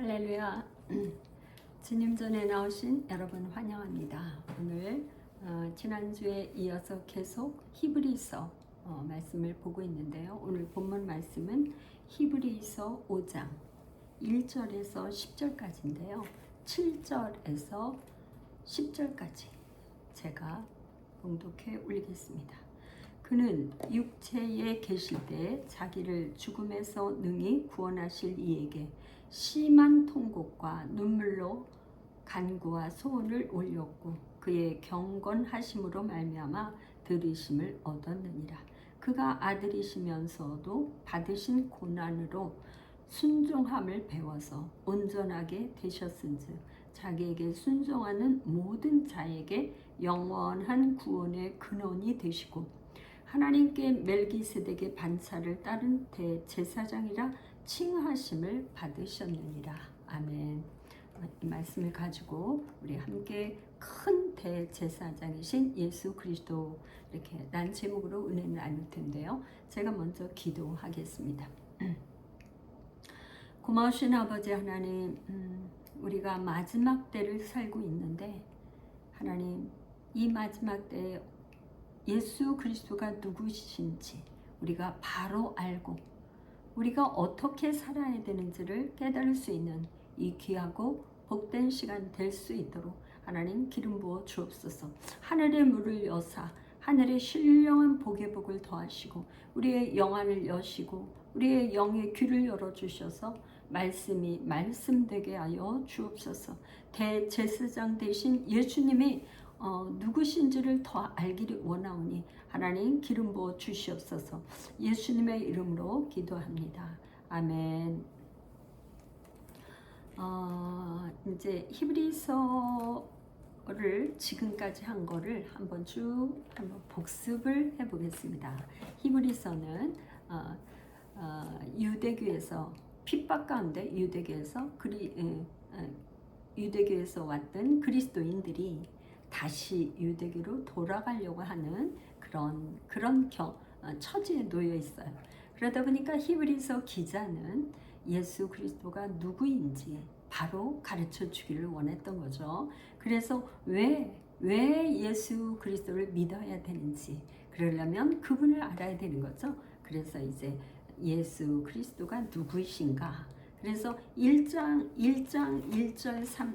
할렐루야. 주님 전에 나오신 여러분 환영합니다. 오늘 지난주에 이어서 계속 히브리서 말씀을 보고 있는데요. 오늘 본문 말씀은 히브리서 5장 1절에서 10절까지인데요. 7절에서 10절까지 제가 봉독해 올리겠습니다. 그는 육체에 계실 때 자기를 죽음에서 능히 구원하실 이에게 심한 통곡과 눈물로 간구와 소원을 올렸고 그의 경건하심으로 말미암아 들으심을 얻었느니라. 그가 아들이시면서도 받으신 고난으로 순종함을 배워서 온전하게 되셨은즉 자기에게 순종하는 모든 자에게 영원한 구원의 근원이 되시고 하나님께 멜기세덱의 반차를 따른 대제사장이라 칭하심을 받으셨느니라. 아멘. 이 말씀을 가지고 우리 함께 큰 대제사장이신 예수 그리스도 이렇게 난 제목으로 은혜를 나눌 텐데요. 제가 먼저 기도하겠습니다. 고마우신 아버지 하나님, 우리가 마지막 때를 살고 있는데 하나님, 이 마지막 때에 예수 그리스도가 누구신지 우리가 바로 알고 우리가 어떻게 살아야 되는지를 깨달을 수 있는 이 귀하고 복된 시간 될 수 있도록 하나님 기름 부어 주옵소서. 하늘의 문을 여사 하늘의 신령한 복의 복을 더하시고 우리의 영안을 여시고 우리의 영의 귀를 열어주셔서 말씀이 말씀되게 하여 주옵소서. 대제사장 되신 예수님이 누구신지를 더 알기를 원하오니 하나님 기름 부어 주시옵소서. 예수님의 이름으로 기도합니다. 아멘. 이제 히브리서를 지금까지 한 거를 한번 복습을 해보겠습니다. 히브리서는 유대교에서 핍박 가운데 유대교에서 왔던 그리스도인들이 다시 유대교로 돌아가려고 하는 그런 처지에 놓여 있어요. 그러다 보니까 히브리서 기자는 예수 그리스도가 누구인지 바로 가르쳐 주기를 원했던 거죠. 그래서 왜 예수 그리스도를 믿어야 되는지 그러려면 그분을 알아야 되는 거죠. 그래서 이제 예수 그리스도가 누구이신가? 그래서 1장 1절에서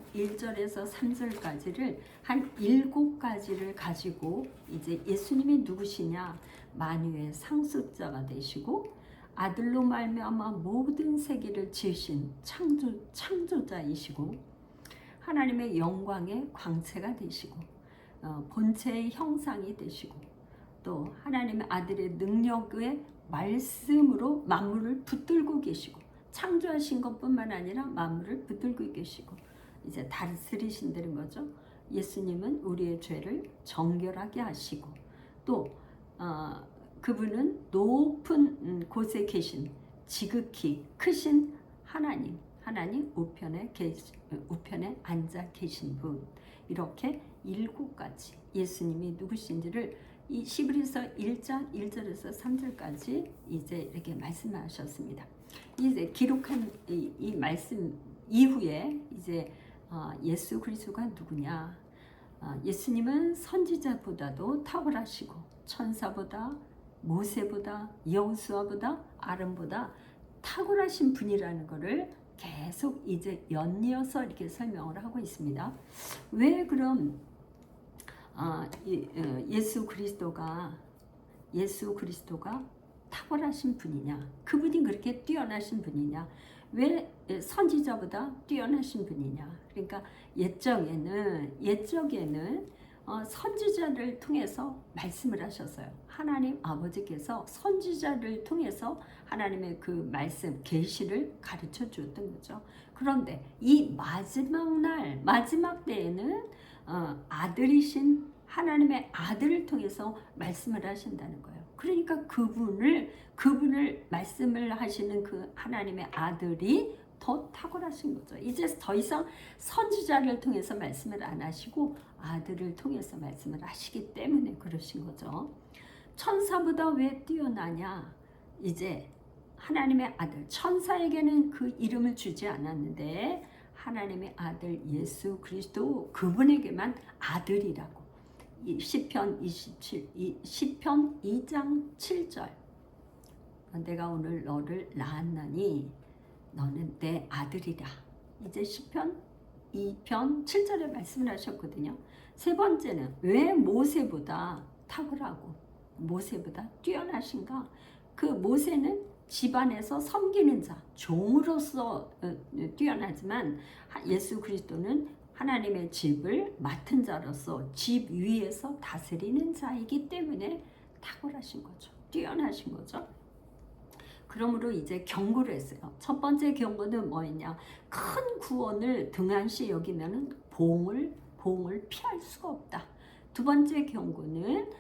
3절까지를 한 7가지를 가지고 이제 예수님이 누구시냐? 만유의 상속자가 되시고 아들로 말미암아 모든 세계를 지으신 창조자이시고 하나님의 영광의 광채가 되시고 본체의 형상이 되시고 또 하나님의 아들의 능력의 말씀으로 만물을 붙들고 계시고 창조하신 것뿐만 아니라 만물을 붙들고 계시고 이제 다스리신다는 거죠. 예수님은 우리의 죄를 정결하게 하시고 또 그분은 높은 곳에 계신 지극히 크신 하나님 우편에 앉아 계신 분, 이렇게 7가지 예수님이 누구신지를 이 히브리서 1장 1절에서 3절까지 이제 이렇게 말씀하셨습니다. 이제 기록한 이 말씀 이후에 이제 예수 그리스도가 누구냐? 예수님은 선지자보다도 탁월하시고 천사보다 모세보다 여호수아보다 아론보다 탁월하신 분이라는 것을 계속 이제 연이어서 이렇게 설명을 하고 있습니다. 왜 그럼 예수 그리스도가 탁월하신 분이냐? 그분이 그렇게 뛰어나신 분이냐? 왜 선지자보다 뛰어나신 분이냐? 그러니까 옛적에는 선지자를 통해서 말씀을 하셨어요. 하나님 아버지께서 선지자를 통해서 하나님의 그 말씀, 계시를 가르쳐 주었던 거죠. 그런데 이 마지막 때에는 아들이신 하나님의 아들을 통해서 말씀을 하신다는 거예요. 그러니까 그분을 말씀을 하시는 그 하나님의 아들이 더 탁월하신 거죠. 이제 더 이상 선지자를 통해서 말씀을 안 하시고 아들을 통해서 말씀을 하시기 때문에 그러신 거죠. 천사보다 왜 뛰어나냐? 이제 하나님의 아들, 천사에게는 그 이름을 주지 않았는데 하나님의 아들 예수 그리스도 그분에게만 아들이라고. 시편 2장 7절. 내가 오늘 너를 낳았나니 너는 내 아들이라. 이제 시편 2편 7절에 말씀을 하셨거든요. 세 번째는 왜 모세보다 탁월하고 모세보다 뛰어나신가? 그 모세는 집안에서 섬기는 자, 종으로서 뛰어나지만 예수 그리스도는 하나님의 집을 맡은 자로서 집 위에서 다스리는 자이기 때문에 탁월하신 거죠. 뛰어나신 거죠. 그러므로 이제 경고를 했어요. 첫 번째 경고는 뭐였냐? 큰 구원을 등한시 여기면은 보응을 피할 수가 없다. 두 번째 경고는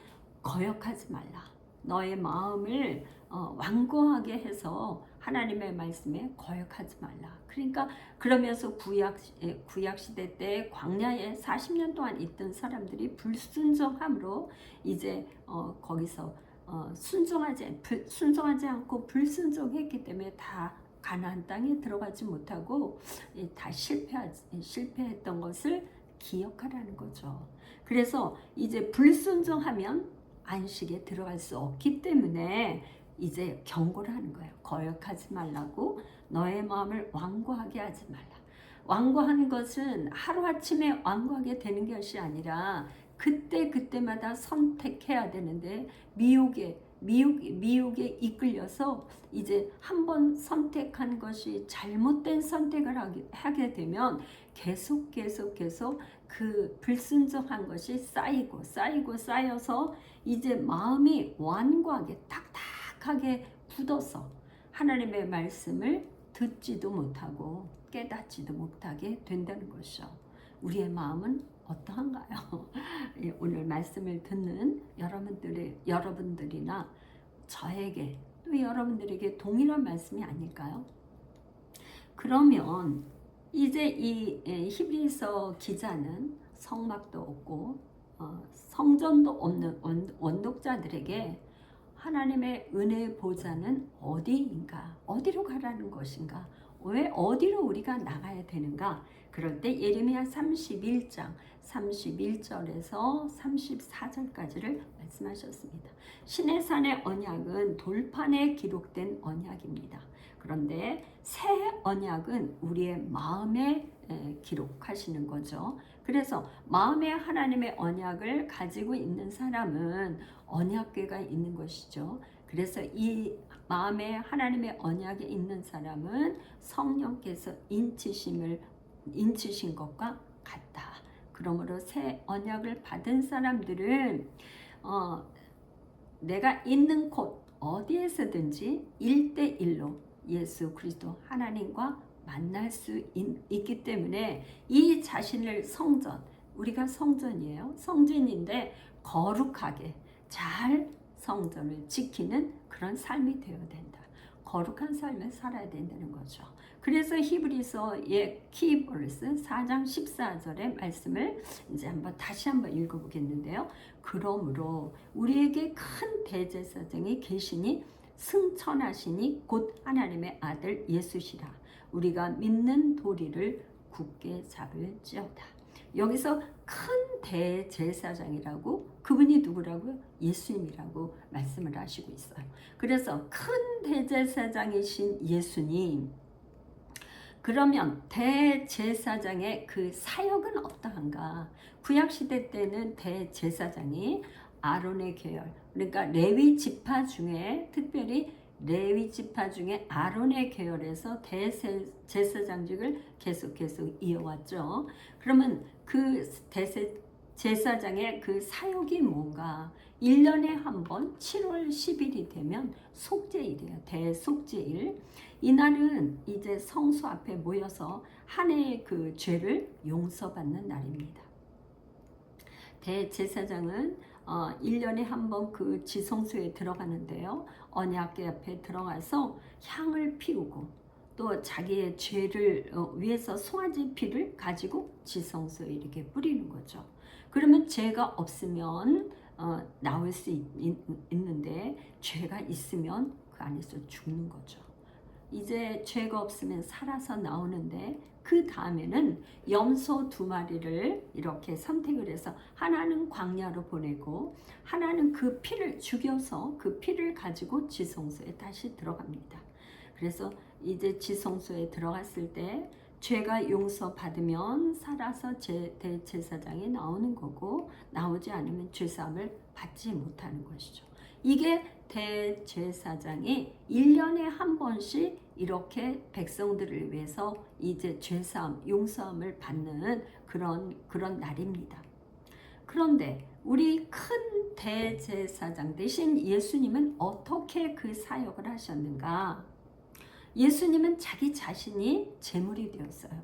거역하지 말라. 너의 마음을 완고하게 해서 하나님의 말씀에 거역하지 말라. 그러니까 그러면서 구약 시대 때 광야에 40년 동안 있던 사람들이 불순종함으로 이제 거기서 순종하지 않고 불순종했기 때문에 다 가나안 땅에 들어가지 못하고 다 실패했던 것을 기억하라는 거죠. 그래서 이제 불순종하면 안식에 들어갈 수 없기 때문에 이제 경고를 하는 거예요. 거역하지 말라고, 너의 마음을 완고하게 하지 말라. 완고하는 것은 하루아침에 완고하게 되는 것이 아니라 그때마다 선택해야 되는데 미혹에 이끌려서 이제 한번 선택한 것이 잘못된 선택을 하게 되면 계속 그 불순종한 것이 쌓여서 이제 마음이 완고하게 딱딱하게 굳어서 하나님의 말씀을 듣지도 못하고 깨닫지도 못하게 된다는 것이죠. 우리의 마음은 어떠한가요? 오늘 말씀을 듣는 여러분들이나 저에게 또 여러분들에게 동일한 말씀이 아닐까요? 그러면 이제 이 히브리서 기자는 성막도 없고 성전도 없는 원독자들에게 하나님의 은혜의 보좌는 어디인가? 어디로 가라는 것인가? 왜 어디로 우리가 나가야 되는가? 그럴 때 예레미야 31장 31절에서 34절까지를 말씀하셨습니다. 시내산의 언약은 돌판에 기록된 언약입니다. 그런데 새 언약은 우리의 마음에 기록하시는 거죠. 그래서 마음에 하나님의 언약을 가지고 있는 사람은 언약궤가 있는 것이죠. 그래서 이 마음에 하나님의 언약이 있는 사람은 성령께서 인치신 것과 같다. 그러므로 새 언약을 받은 사람들은 내가 있는 곳 어디에서든지 1대1로 예수 그리스도 하나님과 만날 수 있기 때문에 이 자신을 우리가 성전이에요. 성전인데 거룩하게 잘 성전을 지키는 그런 삶이 되어야 된다. 거룩한 삶을 살아야 된다는 거죠. 그래서 히브리서의 키버스 4장 14절의 말씀을 이제 다시 한번 읽어보겠는데요. 그러므로 우리에게 큰 대제사장이 계시니 승천하시니 곧 하나님의 아들 예수시라. 우리가 믿는 도리를 굳게 잡을지어다. 여기서 큰 대제사장이라고, 그분이 누구라고요? 예수님이라고 말씀을 하시고 있어요. 그래서 큰 대제사장이신 예수님, 그러면 대제사장의 그 사역은 어떠한가? 구약시대 때는 대제사장이 아론의 계열, 그러니까 레위 지파 중에 특별히 레위 지파 중에 아론의 계열에서 대제사장직을 계속 이어왔죠. 그러면 그 제사장의 그 사역이 뭔가? 1년에 한 번 7월 10일이 되면 속죄일이에요. 대속죄일. 이날은 이제 성수 앞에 모여서 한 해의 그 죄를 용서받는 날입니다. 대제사장은 1년에 한 번 그 지성소에 들어가는데요. 언약궤 앞에 들어가서 향을 피우고 또 자기의 죄를 위해서 송아지 피를 가지고 지성소에 이렇게 뿌리는 거죠. 그러면 죄가 없으면 나올 수 있는데 죄가 있으면 그 안에서 죽는 거죠. 이제 죄가 없으면 살아서 나오는데, 그 다음에는 염소 2마리를 이렇게 선택을 해서 하나는 광야로 보내고 하나는 그 피를 죽여서 그 피를 가지고 지성소에 다시 들어갑니다. 그래서 이제 지성소에 들어갔을 때 죄가 용서받으면 살아서 대제사장이 나오는 거고, 나오지 않으면 죄사함을 받지 못하는 것이죠. 이게 대제사장이 1년에 한 번씩 이렇게 백성들을 위해서 이제 죄사함, 용서함을 받는 그런 날입니다. 그런데 우리 큰 대제사장 대신 예수님은 어떻게 그 사역을 하셨는가? 예수님은 자기 자신이 제물이 되었어요.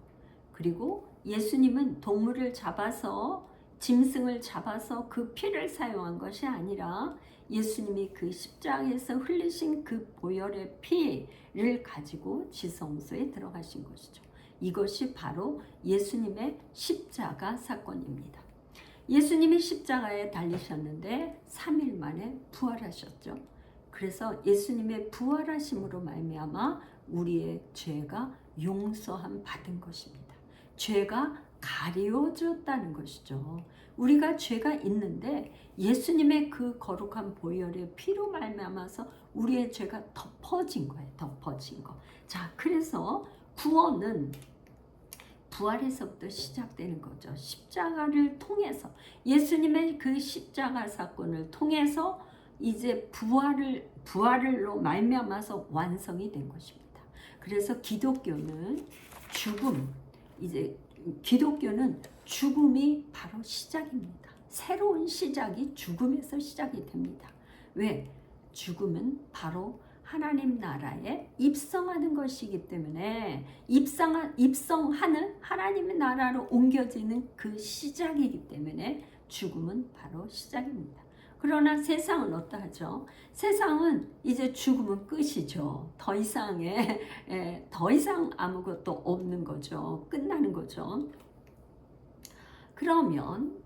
그리고 예수님은 동물을 잡아서, 짐승을 잡아서 그 피를 사용한 것이 아니라 예수님이 그 십자가에서 흘리신 그 보혈의 피를 가지고 지성소에 들어가신 것이죠. 이것이 바로 예수님의 십자가 사건입니다. 예수님이 십자가에 달리셨는데 3일 만에 부활하셨죠. 그래서 예수님의 부활하심으로 말미암아 우리의 죄가 용서함 받은 것입니다. 죄가 가려졌다는 것이죠. 우리가 죄가 있는데 예수님의 그 거룩한 보혈의 피로 말미암아서 우리의 죄가 덮어진 거예요. 덮어진 거. 자, 그래서 구원은 부활에서부터 시작되는 거죠. 십자가를 통해서, 예수님의 그 십자가 사건을 통해서 이제 부활로 말미암아서 완성이 된 것입니다. 그래서 기독교는 기독교는 죽음이 바로 시작입니다. 새로운 시작이 죽음에서 시작이 됩니다. 왜? 죽음은 바로 하나님 나라에 입성하는 것이기 때문에, 입성하는 하나님의 나라로 옮겨지는 그 시작이기 때문에 죽음은 바로 시작입니다. 그러나 세상은 어떠하죠? 세상은 이제 죽으면 끝이죠. 더 이상 아무것도 없는 거죠. 끝나는 거죠. 그러면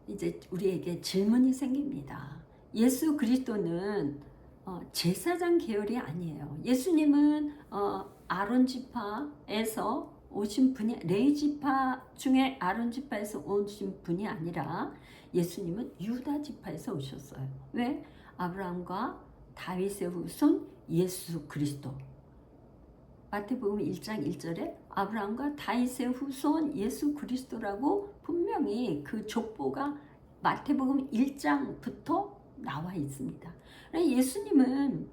이제 우리에게 질문이 생깁니다. 예수 그리스도는 제사장 계열이 아니에요. 예수님은 아론 지파에서 오신 분이, 레위 지파 중에 아론 지파에서 오신 분이 아니라 예수님은 유다 지파에서 오셨어요. 왜? 아브라함과 다윗의 후손 예수 그리스도. 마태복음 1장 1절에 아브라함과 다윗의 후손 예수 그리스도라고 분명히 그 족보가 마태복음 1장부터 나와 있습니다. 예수님은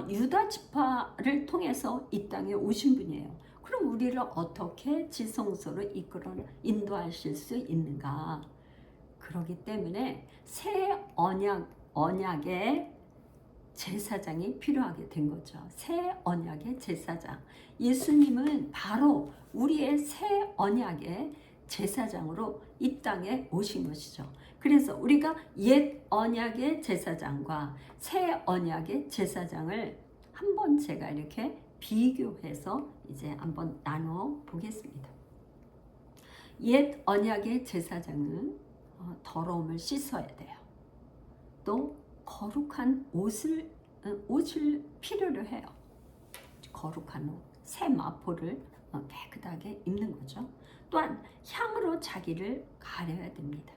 유다 지파를 통해서 이 땅에 오신 분이에요. 그럼 우리를 어떻게 지성소로 인도하실 수 있는가? 그렇기 때문에 새 언약의 제사장이 필요하게 된 거죠. 새 언약의 제사장. 예수님은 바로 우리의 새 언약의 제사장으로 이 땅에 오신 것이죠. 그래서 우리가 옛 언약의 제사장과 새 언약의 제사장을 한번 제가 이렇게 비교해서 이제 한번 나눠 보겠습니다. 옛 언약의 제사장은 더러움을 씻어야 돼요. 또 거룩한 옷을 필요로 해요. 거룩한 옷, 새 마포를 깨끗하게 입는 거죠. 또한 향으로 자기를 가려야 됩니다.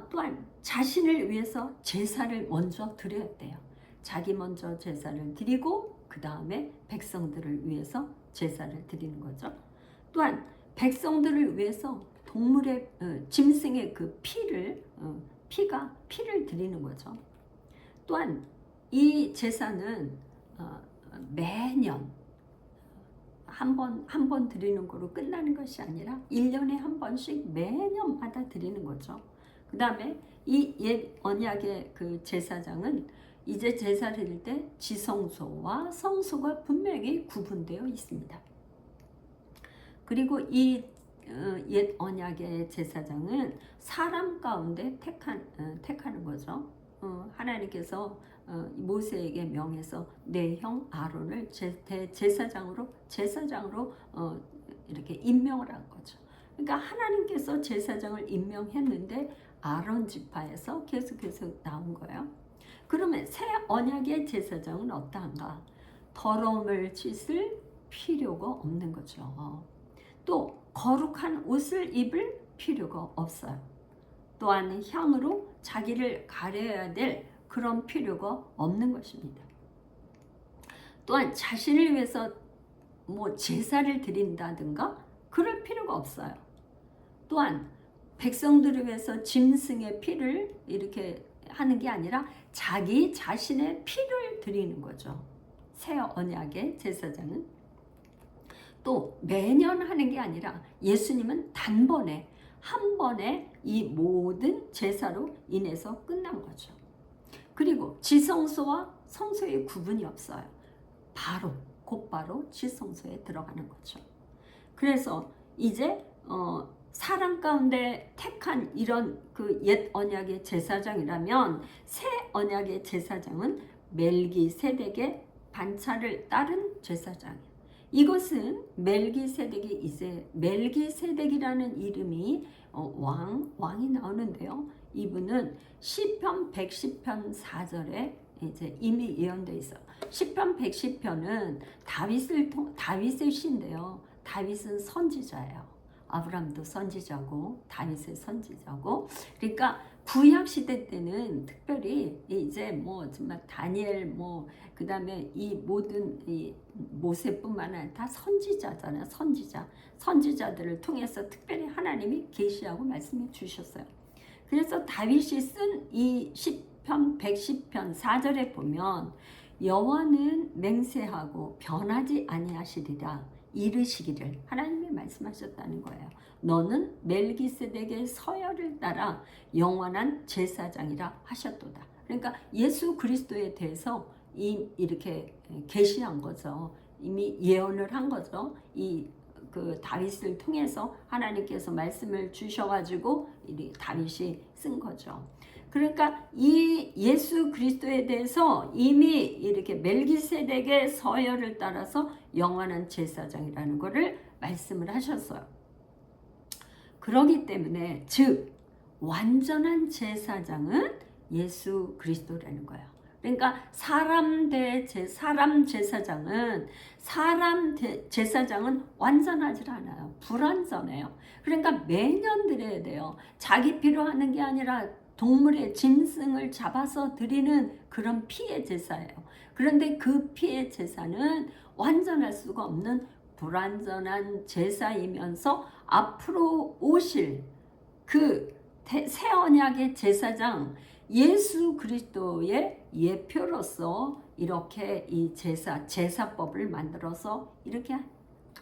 또한 자신을 위해서 제사를 먼저 드려야 돼요. 자기 먼저 제사를 드리고 그 다음에 백성들을 위해서 제사를 드리는 거죠. 또한 백성들을 위해서 동물의 짐승의 그 피를 드리는 거죠. 또한 이 제사는 매년 한 번 드리는 거로 끝나는 것이 아니라 1년에 한 번씩 매년마다 드리는 거죠. 그 다음에 이 옛 언약의 그 제사장은 이제 제사를 드릴 때 지성소와 성소가 분명히 구분되어 있습니다. 그리고 이 옛 언약의 제사장은 사람 가운데 택하는 거죠. 하나님께서 모세에게 명해서 내 형 아론을 제사장으로 이렇게 임명을 한 거죠. 그러니까 하나님께서 제사장을 임명했는데 아론 지파에서 계속해서 나온 거예요. 그러면 새 언약의 제사장은 어떠한가? 더러움을 씻을 필요가 없는 거죠. 또 거룩한 옷을 입을 필요가 없어요. 또한 향으로 자기를 가려야 될 그런 필요가 없는 것입니다. 또한 자신을 위해서 제사를 드린다든가 그럴 필요가 없어요. 또한 백성들을 위해서 짐승의 피를 이렇게 하는 게 아니라 자기 자신의 피를 드리는 거죠. 새 언약의 제사장은. 또 매년 하는 게 아니라 예수님은 단번에 한 번에 이 모든 제사로 인해서 끝난 거죠. 그리고 지성소와 성소의 구분이 없어요. 곧바로 지성소에 들어가는 거죠. 그래서 이제 사람 가운데 택한 이런 그 옛 언약의 제사장이라면 새 언약의 제사장은 멜기세덱의 반차를 따른 제사장이에요. 이것은 멜기세덱이라는 이름이 왕이 나오는데요. 이분은 시편 110편 4절에 이제 이미 예언되어 있어요. 시편 110편은 다윗의 시인데요. 다윗은 선지자예요. 아브람도 선지자고 다윗의 선지자고. 그러니까 구약 시대 때는 특별히 이제 정말 다니엘 그다음에 이 모든 이 모세뿐만 아니라 다 선지자잖아요. 선지자들을 통해서 특별히 하나님이 계시하고 말씀해 주셨어요. 그래서 다윗이 쓴 이 시편 110편 4절에 보면 여호와는 맹세하고 변하지 아니하시리라 이르시기를 하나님이 말씀하셨다는 거예요. 너는 멜기세덱의 서열을 따라 영원한 제사장이라 하셨도다. 그러니까 예수 그리스도에 대해서 이렇게 계시한 거죠. 이미 예언을 한 거죠. 그 다윗을 통해서 하나님께서 말씀을 주셔가지고 다윗이 쓴 거죠. 그러니까 이 예수 그리스도에 대해서 이미 이렇게 멜기세덱의 서열을 따라서 영원한 제사장이라는 것을 말씀을 하셨어요. 그러기 때문에 즉 완전한 제사장은 예수 그리스도라는 거예요. 그러니까 사람 제사장은 완전하지 않아요. 불완전해요. 그러니까 매년 드려야 돼요. 자기 피로 하는 게 아니라 동물의 짐승을 잡아서 드리는 그런 피의 제사예요. 그런데 그 피의 제사는 완전할 수가 없는 불완전한 제사이면서 앞으로 오실 그 새 언약의 제사장 예수 그리스도의 예표로서 이렇게 이 제사법을 만들어서 이렇게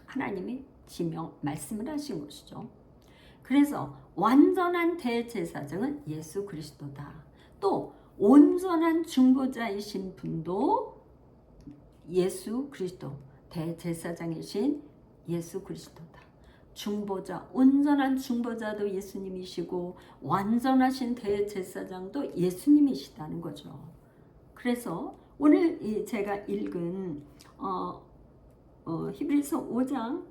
하나님이 말씀을 하신 것이죠. 그래서 완전한 대제사장은 예수 그리스도다. 또 온전한 중보자이신 분도 예수 그리스도, 대제사장이신 예수 그리스도다. 온전한 중보자도 예수님이시고 완전하신 대제사장도 예수님이시다는 거죠. 그래서 오늘 제가 읽은 히브리서 5장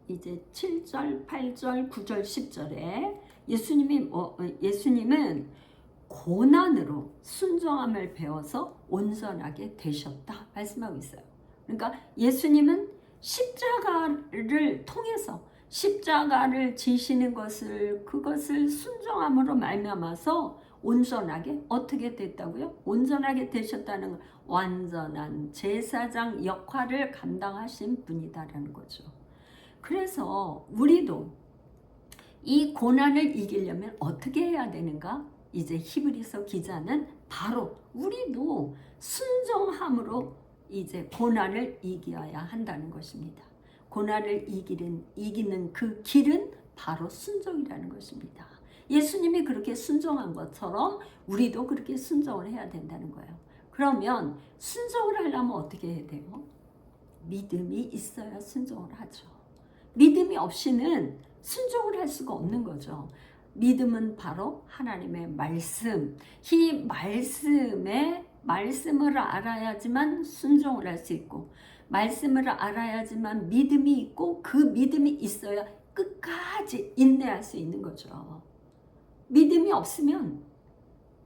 이제 7절, 8절, 9절, 10절에 예수님은 고난으로 순종함을 배워서 온전하게 되셨다 말씀하고 있어요. 그러니까 예수님은 십자가를 통해서 십자가를 지시는 그것을 순종함으로 말미암아서 온전하게 어떻게 됐다고요? 온전하게 되셨다는 걸 완전한 제사장 역할을 감당하신 분이다라는 거죠. 그래서 우리도 이 고난을 이기려면 어떻게 해야 되는가? 이제 히브리서 기자는 바로 우리도 순종함으로 이제 고난을 이겨야 한다는 것입니다. 고난을 이기는 그 길은 바로 순종이라는 것입니다. 예수님이 그렇게 순종한 것처럼 우리도 그렇게 순종을 해야 된다는 거예요. 그러면 순종을 하려면 어떻게 해야 돼요? 믿음이 있어야 순종을 하죠. 믿음이 없이는 순종을 할 수가 없는 거죠. 믿음은 바로 하나님의 말씀, 이 말씀을 알아야지만 순종을 할 수 있고, 말씀을 알아야지만 믿음이 있고, 그 믿음이 있어야 끝까지 인내할 수 있는 거죠. 믿음이 없으면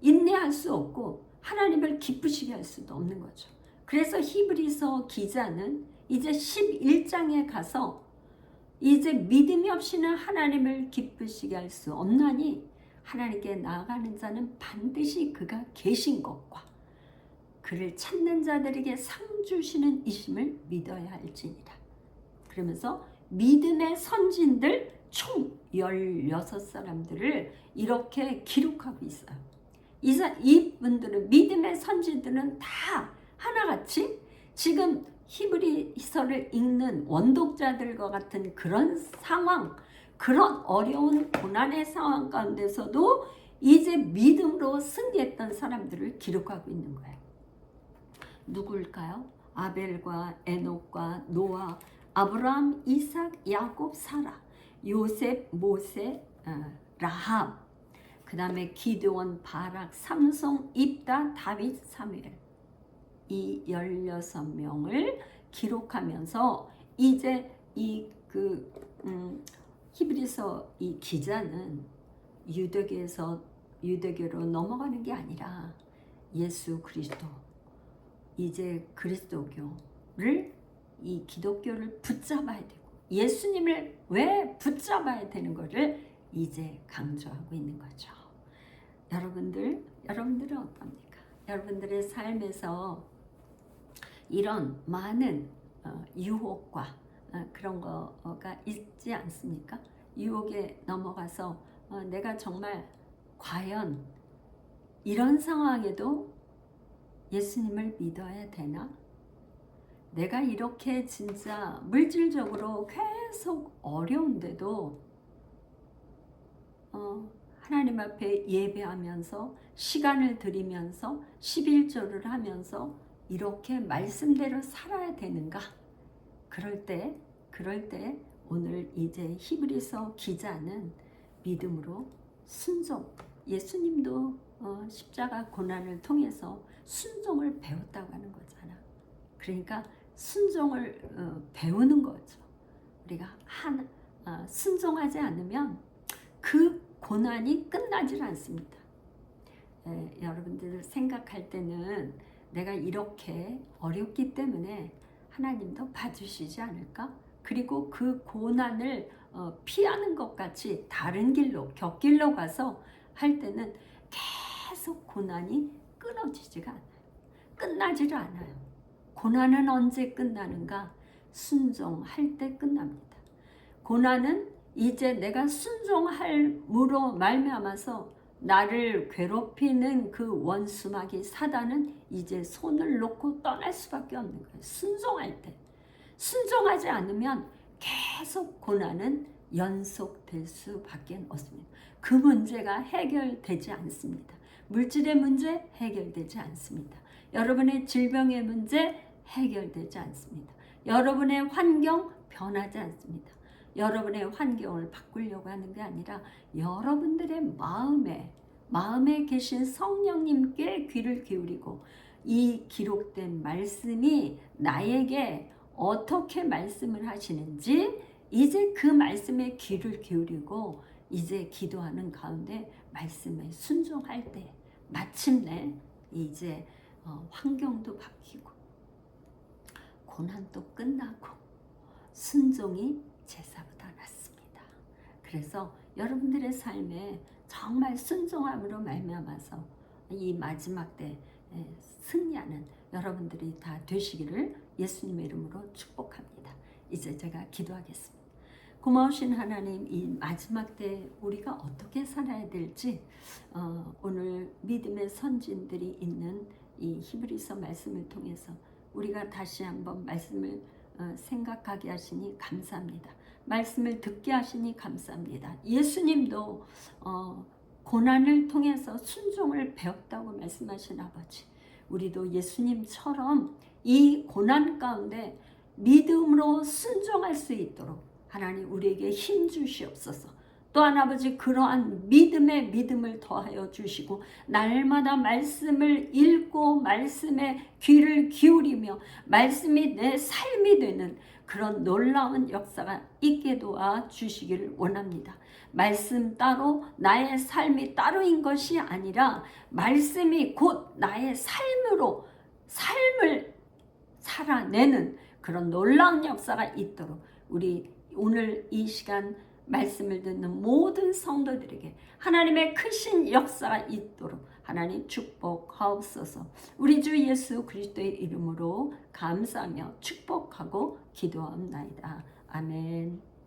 인내할 수 없고 하나님을 기쁘시게 할 수도 없는 거죠. 그래서 히브리서 기자는 이제 11장에 가서 이제 믿음이 없이는 하나님을 기쁘시게 할 수 없나니 하나님께 나아가는 자는 반드시 그가 계신 것과 그를 찾는 자들에게 상 주시는 이심을 믿어야 할지니라. 그러면서 믿음의 선진들 총 16사람들을 이렇게 기록하고 있어요. 이분들은, 믿음의 선진들은 다 하나같이 지금 히브리서를 읽는 원독자들과 같은 그런 상황, 그런 어려운 고난의 상황 가운데서도 이제 믿음으로 승리했던 사람들을 기록하고 있는 거예요. 누구일까요? 아벨과 에녹과 노아, 아브라함, 이삭, 야곱, 사라, 요셉, 모세, 라합, 그 다음에 기드온, 바락, 삼손, 입다, 다윗, 사무엘, 이 16명을 기록하면서 이제 히브리서 이 기자는 유대교로 넘어가는 게 아니라 예수 그리스도, 이제 그리스도교를, 이 기독교를 붙잡아야 되고 예수님을 왜 붙잡아야 되는 것을 이제 강조하고 있는 거죠. 여러분들은 어떻습니까? 여러분들의 삶에서 이런 많은 유혹과 그런 거가 있지 않습니까? 유혹에 넘어가서 내가 정말 과연 이런 상황에도 예수님을 믿어야 되나? 내가 이렇게 진짜 물질적으로 계속 어려운데도 하나님 앞에 예배하면서 시간을 드리면서 11조를 하면서 이렇게 말씀대로 살아야 되는가? 그럴 때 오늘 이제 히브리서 기자는 믿음으로 순종, 예수님도 십자가 고난을 통해서 순종을 배웠다고 하는 거잖아. 그러니까 순종을 배우는 거죠. 우리가 순종하지 않으면 그 고난이 끝나질 않습니다. 여러분들 생각할 때는 내가 이렇게 어렵기 때문에 하나님도 봐주시지 않을까? 그리고 그 고난을 피하는 것 같이 다른 길로, 곁길로 가서 할 때는 계속 고난이 끊어지지가 않아요. 끝나지를 않아요. 고난은 언제 끝나는가? 순종할 때 끝납니다. 고난은 이제 내가 순종함으로 말미암아서 나를 괴롭히는 그 원수마귀 사단은 이제 손을 놓고 떠날 수밖에 없는 거예요. 순종할 때. 순종하지 않으면 계속 고난은 연속될 수밖에 없습니다. 그 문제가 해결되지 않습니다. 물질의 문제 해결되지 않습니다. 여러분의 질병의 문제 해결되지 않습니다. 여러분의 환경 변하지 않습니다. 여러분의 환경을 바꾸려고 하는 게 아니라 여러분들의 마음에 계신 성령님께 귀를 기울이고 이 기록된 말씀이 나에게 어떻게 말씀을 하시는지 이제 그 말씀에 귀를 기울이고 이제 기도하는 가운데 말씀에 순종할 때 마침내 이제 환경도 바뀌고 고난도 끝나고 순종이 제사보다 낫습니다. 그래서 여러분들의 삶에 정말 순종함으로 말미암아서 이 마지막 때 승리하는 여러분들이 다 되시기를 예수님의 이름으로 축복합니다. 이제 제가 기도하겠습니다. 고마우신 하나님, 이 마지막 때 우리가 어떻게 살아야 될지 오늘 믿음의 선진들이 있는 이 히브리서 말씀을 통해서 우리가 다시 한번 말씀을 생각하게 하시니 감사합니다. 말씀을 듣게 하시니 감사합니다. 예수님도 고난을 통해서 순종을 배웠다고 말씀하신 아버지, 우리도 예수님처럼 이 고난 가운데 믿음으로 순종할 수 있도록 하나님 우리에게 힘 주시옵소서. 또한 아버지 그러한 믿음을 더하여 주시고 날마다 말씀을 읽고 말씀에 귀를 기울이며 말씀이 내 삶이 되는 그런 놀라운 역사가 있게 도와주시기를 원합니다. 말씀 따로 나의 삶이 따로인 것이 아니라 말씀이 곧 나의 삶을 살아내는 그런 놀라운 역사가 있도록 우리 오늘 이 시간 말씀을 듣는 모든 성도들에게 하나님의 크신 역사가 있도록 하나님 축복하옵소서. 우리 주 예수 그리스도의 이름으로 감사하며 축복하고 기도합나이다. 아멘.